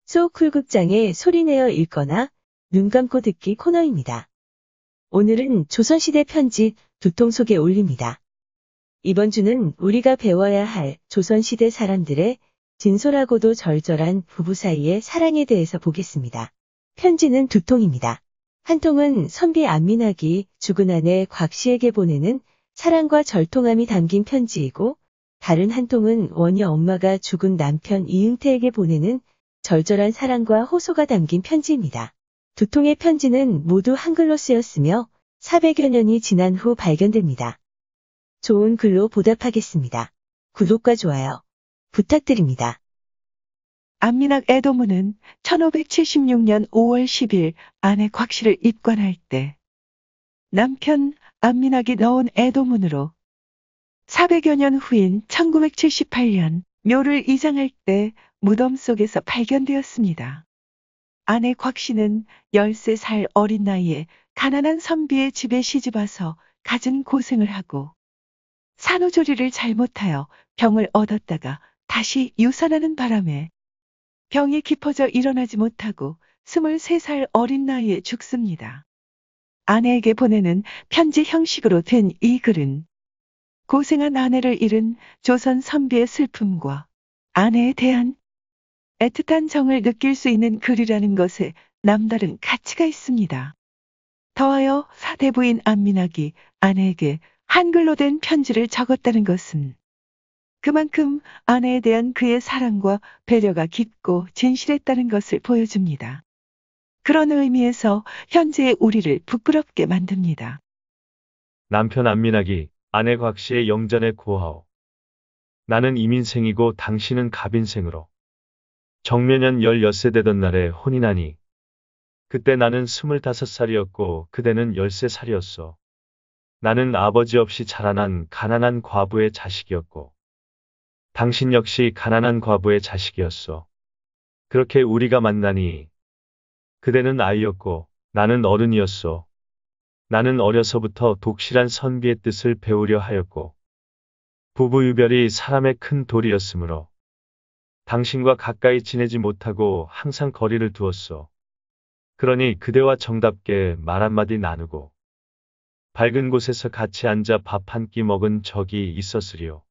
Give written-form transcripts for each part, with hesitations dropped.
소쿨극장의 소리내어 읽거나 눈 감고 듣기 코너입니다. 오늘은 조선시대 편지 두 통 속에 올립니다. 이번 주는 우리가 배워야 할 조선시대 사람들의 진솔하고도 절절한 부부 사이의 사랑에 대해서 보겠습니다. 편지는 두 통입니다. 한 통은 선비 안민학이 죽은 아내 곽씨에게 보내는 사랑과 절통함이 담긴 편지이고, 다른 한 통은 원희 엄마가 죽은 남편 이응태에게 보내는 절절한 사랑과 호소가 담긴 편지입니다. 두 통의 편지는 모두 한글로 쓰였으며 400여 년이 지난 후 발견됩니다. 좋은 글로 보답하겠습니다. 구독과 좋아요 부탁드립니다. 안민학 애도문은 1576년 5월 10일 아내 곽씨를 입관할 때 남편 안민학이 넣은 애도문으로 400여 년 후인 1978년 묘를 이장할 때 무덤 속에서 발견되었습니다. 아내 곽씨는 13살 어린 나이에 가난한 선비의 집에 시집와서 갖은 고생을 하고 산후조리를 잘못하여 병을 얻었다가 다시 유산하는 바람에 병이 깊어져 일어나지 못하고 23살 어린 나이에 죽습니다. 아내에게 보내는 편지 형식으로 된 이 글은 고생한 아내를 잃은 조선 선비의 슬픔과 아내에 대한 애틋한 정을 느낄 수 있는 글이라는 것에 남다른 가치가 있습니다. 더하여 사대부인 안민학이 아내에게 한글로 된 편지를 적었다는 것은 그만큼 아내에 대한 그의 사랑과 배려가 깊고 진실했다는 것을 보여줍니다. 그런 의미에서 현재의 우리를 부끄럽게 만듭니다. 남편 안민학이 아내 곽씨의 영전에 고하오. 나는 이민생이고 당신은 갑인생으로. 정묘년 16세 되던 날에 혼이 나니 그때 나는 25살이었고 그대는 13살이었소. 나는 아버지 없이 자라난 가난한 과부의 자식이었고 당신 역시 가난한 과부의 자식이었소. 그렇게 우리가 만나니 그대는 아이였고 나는 어른이었소. 나는 어려서부터 독실한 선비의 뜻을 배우려 하였고 부부유별이 사람의 큰 돌이었으므로 당신과 가까이 지내지 못하고 항상 거리를 두었소. 그러니 그대와 정답게 말 한마디 나누고 밝은 곳에서 같이 앉아 밥 한 끼 먹은 적이 있었으리요.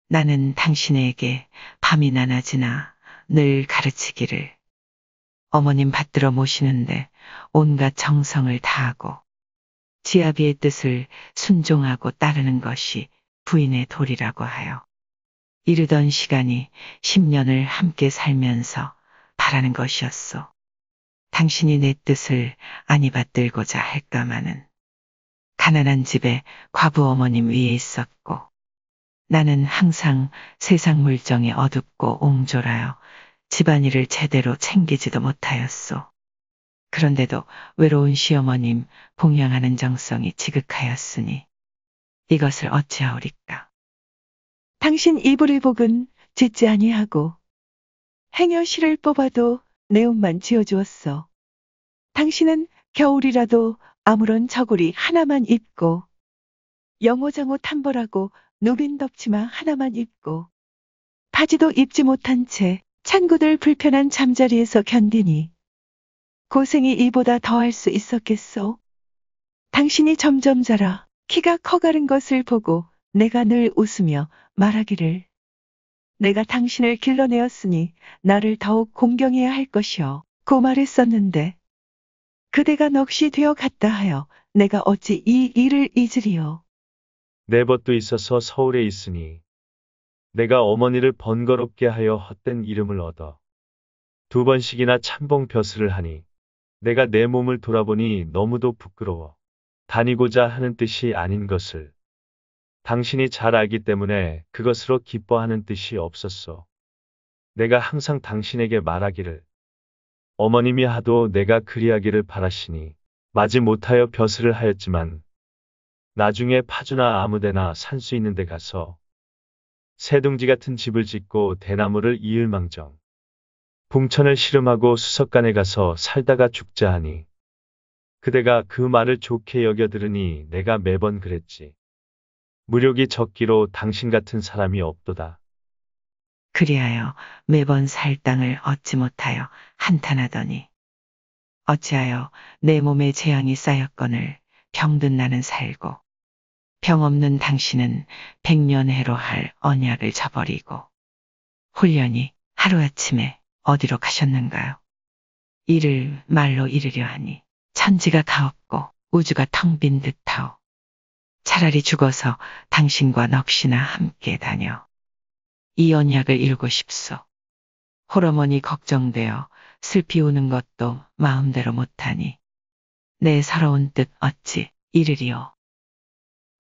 나는 당신에게 밤이나 낮이나 늘 가르치기를 어머님 받들어 모시는데 온갖 정성을 다하고 지아비의 뜻을 순종하고 따르는 것이 부인의 도리라고 하여 이르던 시간이 10년을 함께 살면서 바라는 것이었소. 당신이 내 뜻을 안이 받들고자 할까마는 가난한 집에 과부 어머님 위에 있었고 나는 항상 세상 물정에 어둡고 옹졸하여 집안일을 제대로 챙기지도 못하였소. 그런데도 외로운 시어머님 봉양하는 정성이 지극하였으니 이것을 어찌하오리까. 당신 이불의 복은 짓지 아니하고 행여실을 뽑아도 내 옷만 지어주었소. 당신은 겨울이라도 아무런 저고리 하나만 입고 영호장호 탐벌하고 누빈 덮치마 하나만 입고 바지도 입지 못한 채 찬구들 불편한 잠자리에서 견디니 고생이 이보다 더할 수 있었겠소? 당신이 점점 자라 키가 커가는 것을 보고 내가 늘 웃으며 말하기를 내가 당신을 길러내었으니 나를 더욱 공경해야 할 것이요. 고 말했었는데 그대가 넋이 되어 갔다 하여 내가 어찌 이 일을 잊으리요. 내 벗도 있어서 서울에 있으니 내가 어머니를 번거롭게 하여 헛된 이름을 얻어 2번씩이나 참봉 벼슬을 하니 내가 내 몸을 돌아보니 너무도 부끄러워. 다니고자 하는 뜻이 아닌 것을 당신이 잘 알기 때문에 그것으로 기뻐하는 뜻이 없었어. 내가 항상 당신에게 말하기를 어머님이 하도 내가 그리하기를 바라시니 마지 못하여 벼슬을 하였지만 나중에 파주나 아무데나 살 수 있는 데 가서 새둥지 같은 집을 짓고 대나무를 이을 망정 봉천을 씨름하고 수석간에 가서 살다가 죽자 하니 그대가 그 말을 좋게 여겨 들으니 내가 매번 그랬지. 무력이 적기로 당신 같은 사람이 없도다. 그리하여 매번 살 땅을 얻지 못하여 한탄하더니 어찌하여 내 몸에 재앙이 쌓였거늘 병든 나는 살고 병 없는 당신은 백년해로 할 언약을 저버리고 홀연히 하루아침에 어디로 가셨는가요? 이를 말로 이르려 하니 천지가 가없고 우주가 텅 빈 듯하오. 차라리 죽어서 당신과 넋이나 함께 다녀 이 언약을 이루고 싶소. 홀어머니 걱정되어 슬피 우는 것도 마음대로 못하니 내 서러운 뜻 어찌 이르리오.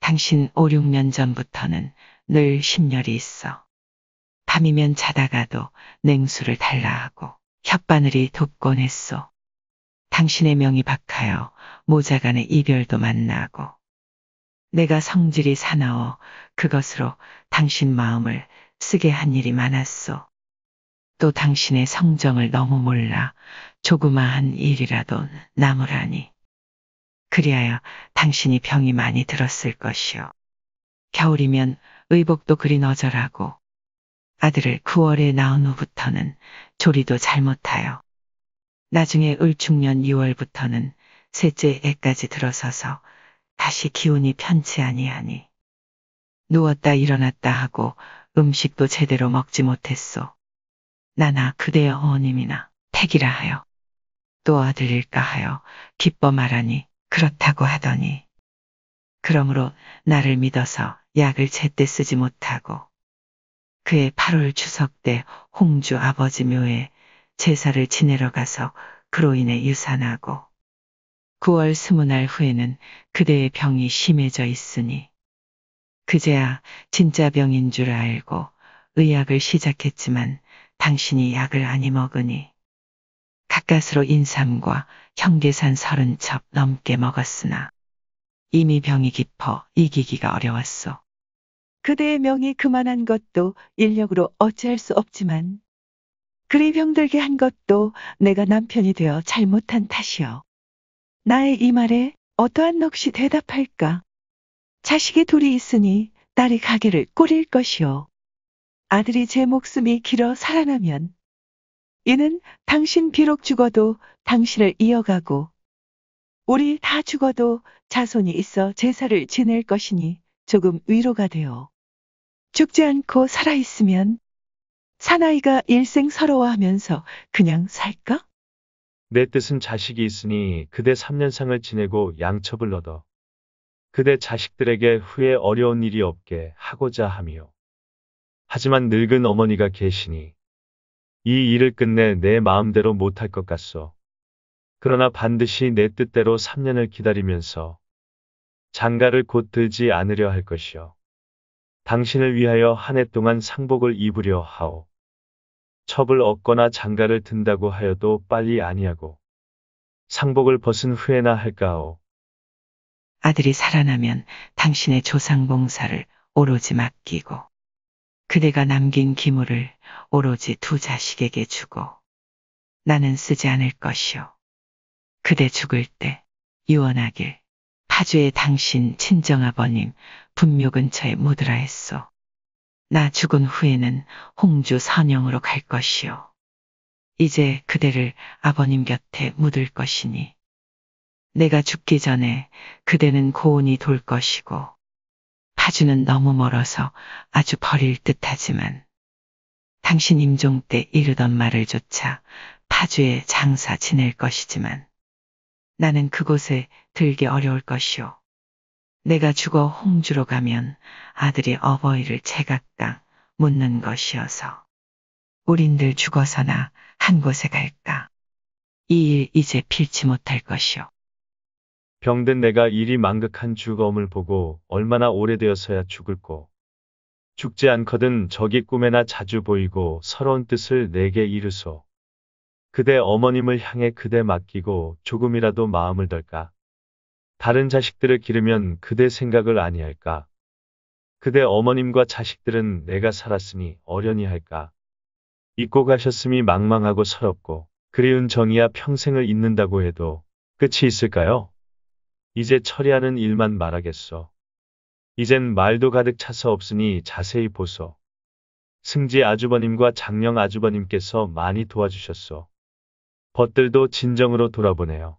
당신 5, 6년 전부터는 늘 심열이 있어. 밤이면 자다가도 냉수를 달라 하고 혓바늘이 돋곤 했소. 당신의 명이 박하여 모자간의 이별도 만나고 내가 성질이 사나워 그것으로 당신 마음을 쓰게 한 일이 많았소. 또 당신의 성정을 너무 몰라 조그마한 일이라도 나무라니. 그리하여 당신이 병이 많이 들었을 것이요. 겨울이면 의복도 그리 너절하고 아들을 9월에 낳은 후부터는 조리도 잘못하여 나중에 을축년 6월부터는 셋째 애까지 들어서서 다시 기운이 편치 아니하니 누웠다 일어났다 하고 음식도 제대로 먹지 못했소. 나나 그대의 어머님이나 택이라 하여 또 아들일까 하여 기뻐 말하니 그렇다고 하더니 그러므로 나를 믿어서 약을 제때 쓰지 못하고 그해 8월 추석 때 홍주 아버지 묘에 제사를 지내러 가서 그로 인해 유산하고 9월 20날 후에는 그대의 병이 심해져 있으니 그제야 진짜 병인 줄 알고 의약을 시작했지만 당신이 약을 아니 먹으니 가까스로 인삼과 형계산 30첩 넘게 먹었으나 이미 병이 깊어 이기기가 어려웠소. 그대의 명이 그만한 것도 인력으로 어찌할 수 없지만 그리 병들게 한 것도 내가 남편이 되어 잘못한 탓이요. 나의 이 말에 어떠한 넋이 대답할까? 자식이 둘이 있으니 딸이 가게를 꾸릴 것이요. 아들이 제 목숨이 길어 살아나면 이는 당신 비록 죽어도 당신을 이어가고 우리 다 죽어도 자손이 있어 제사를 지낼 것이니 조금 위로가 되어. 죽지 않고 살아있으면 사나이가 일생 서러워하면서 그냥 살까? 내 뜻은 자식이 있으니 그대 3년상을 지내고 양첩을 얻어 그대 자식들에게 후에 어려운 일이 없게 하고자 함이요. 하지만 늙은 어머니가 계시니 이 일을 끝내 내 마음대로 못할 것 같소. 그러나 반드시 내 뜻대로 3년을 기다리면서 장가를 곧 들지 않으려 할 것이요. 당신을 위하여 한 해 동안 상복을 입으려 하오. 첩을 얻거나 장가를 든다고 하여도 빨리 아니하고 상복을 벗은 후에나 할까오. 아들이 살아나면 당신의 조상 봉사를 오로지 맡기고 그대가 남긴 기물을 오로지 두 자식에게 주고 나는 쓰지 않을 것이요. 그대 죽을 때 유언하길 파주에 당신 친정아버님 분묘 근처에 묻으라 했소. 나 죽은 후에는 홍주 선영으로 갈 것이요. 이제 그대를 아버님 곁에 묻을 것이니 내가 죽기 전에 그대는 고운이 돌 것이고 파주는 너무 멀어서 아주 버릴 듯하지만 당신 임종 때 이르던 말을 조차 파주에 장사 지낼 것이지만 나는 그곳에 들기 어려울 것이오. 내가 죽어 홍주로 가면 아들이 어버이를 제각각 묻는 것이어서 우린들 죽어서나 한 곳에 갈까. 이 일 이제 필치 못할 것이오. 병든 내가 일이 망극한 죽음을 보고 얼마나 오래되어서야 죽을꼬. 죽지 않거든 적이 꿈에나 자주 보이고 서러운 뜻을 내게 이르소. 그대 어머님을 향해 그대 맡기고 조금이라도 마음을 덜까. 다른 자식들을 기르면 그대 생각을 아니할까. 그대 어머님과 자식들은 내가 살았으니 어련히 할까. 잊고 가셨음이 망망하고 서럽고 그리운 정이야 평생을 잊는다고 해도 끝이 있을까요? 이제 처리하는 일만 말하겠소. 이젠 말도 가득 차서 없으니 자세히 보소. 승지 아주버님과 장령 아주버님께서 많이 도와주셨소. 벗들도 진정으로 돌아보네요.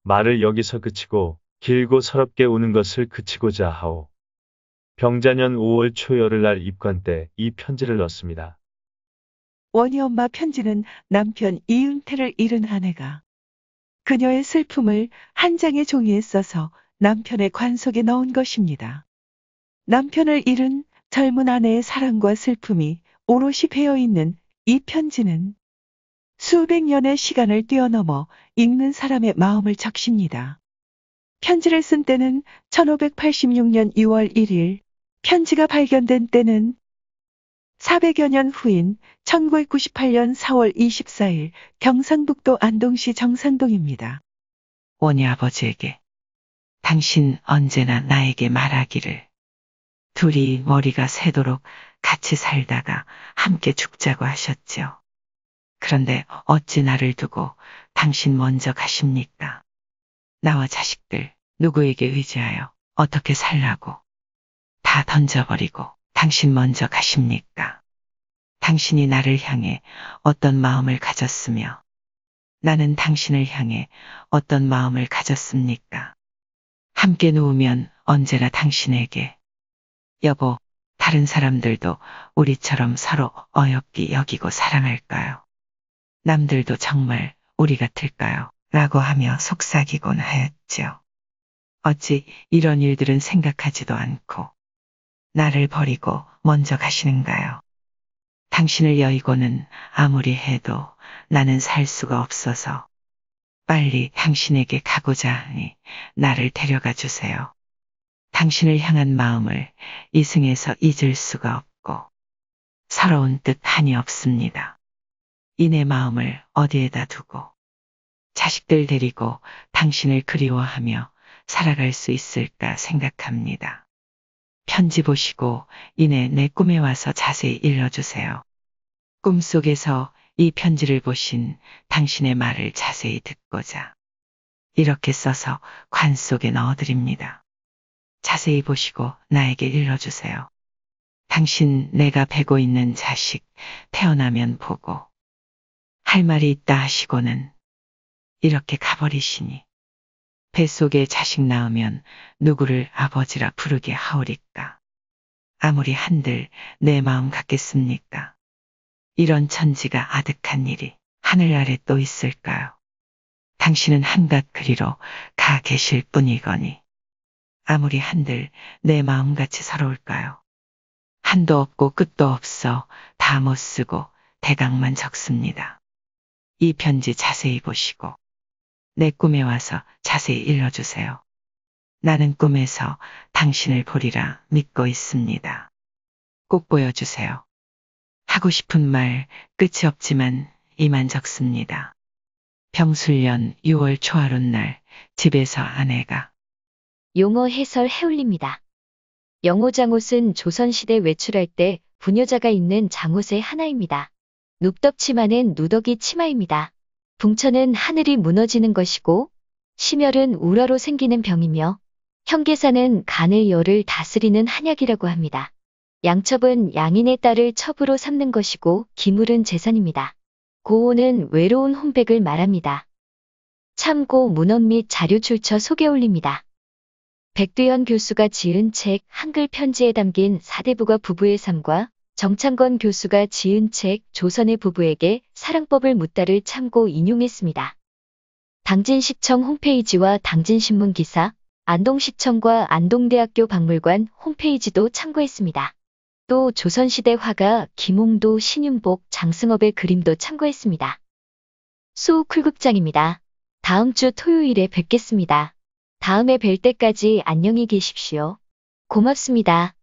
말을 여기서 그치고 길고 서럽게 우는 것을 그치고자 하오. 병자년 5월 초열흘날 입관 때 이 편지를 넣습니다. 원희 엄마 편지는 남편 이은태를 잃은 아내가 그녀의 슬픔을 한 장의 종이에 써서 남편의 관속에 넣은 것입니다. 남편을 잃은 젊은 아내의 사랑과 슬픔이 오롯이 배어 있는 이 편지는 수백 년의 시간을 뛰어넘어 읽는 사람의 마음을 적십니다. 편지를 쓴 때는 1586년 6월 1일, 편지가 발견된 때는 400여 년 후인 1998년 4월 24일 경상북도 안동시 정상동입니다. 원희 아버지에게 당신 언제나 나에게 말하기를 둘이 머리가 새도록 같이 살다가 함께 죽자고 하셨죠. 그런데 어찌 나를 두고 당신 먼저 가십니까? 나와 자식들 누구에게 의지하여 어떻게 살라고 다 던져버리고 당신 먼저 가십니까? 당신이 나를 향해 어떤 마음을 가졌으며 나는 당신을 향해 어떤 마음을 가졌습니까? 함께 누우면 언제나 당신에게 여보, 다른 사람들도 우리처럼 서로 어여삐 여기고 사랑할까요? 남들도 정말 우리 같을까요? 라고 하며 속삭이곤 하였죠. 어찌 이런 일들은 생각하지도 않고 나를 버리고 먼저 가시는가요? 당신을 여의고는 아무리 해도 나는 살 수가 없어서 빨리 당신에게 가고자 하니 나를 데려가 주세요. 당신을 향한 마음을 이승에서 잊을 수가 없고 서러운 뜻 한이 없습니다. 이 내 마음을 어디에다 두고 자식들 데리고 당신을 그리워하며 살아갈 수 있을까 생각합니다. 편지 보시고 이내 내 꿈에 와서 자세히 읽어주세요. 꿈속에서 이 편지를 보신 당신의 말을 자세히 듣고자 이렇게 써서 관 속에 넣어드립니다. 자세히 보시고 나에게 읽어주세요. 당신 내가 베고 있는 자식 태어나면 보고 할 말이 있다 하시고는 이렇게 가버리시니 뱃속에 자식 낳으면 누구를 아버지라 부르게 하오리까. 아무리 한들 내 마음 같겠습니까? 이런 천지가 아득한 일이 하늘 아래 또 있을까요? 당신은 한갓 그리로 가 계실 뿐이거니 아무리 한들 내 마음같이 서러울까요? 한도 없고 끝도 없어 다 못 쓰고 대강만 적습니다. 이 편지 자세히 보시고 내 꿈에 와서 자세히 읽어주세요. 나는 꿈에서 당신을 보리라 믿고 있습니다. 꼭 보여주세요. 하고 싶은 말 끝이 없지만 이만 적습니다. 병술년 6월 초하룻날 집에서 아내가 용어 해설 해올립니다. 영호장옷은 조선시대 외출할 때 부녀자가 입는 장옷의 하나입니다. 눕덕치마는 누더기 치마입니다. 붕천은 하늘이 무너지는 것이고 심혈은 우라로 생기는 병이며 현계사는 간의 열을 다스리는 한약이라고 합니다. 양첩은 양인의 딸을 첩으로 삼는 것이고 기물은 재산입니다. 고호는 외로운 혼백을 말합니다. 참고 문헌 및 자료 출처 소개 올립니다. 백두현 교수가 지은 책 한글 편지에 담긴 사대부가 부부의 삶과 정창건 교수가 지은 책 조선의 부부에게 사랑법을 묻다를 참고 인용했습니다. 당진시청 홈페이지와 당진신문 기사, 안동시청과 안동대학교 박물관 홈페이지도 참고했습니다. 또 조선시대 화가 김홍도, 신윤복, 장승업의 그림도 참고했습니다. 수우쿨극장입니다. 다음 주 토요일에 뵙겠습니다. 다음에 뵐 때까지 안녕히 계십시오. 고맙습니다.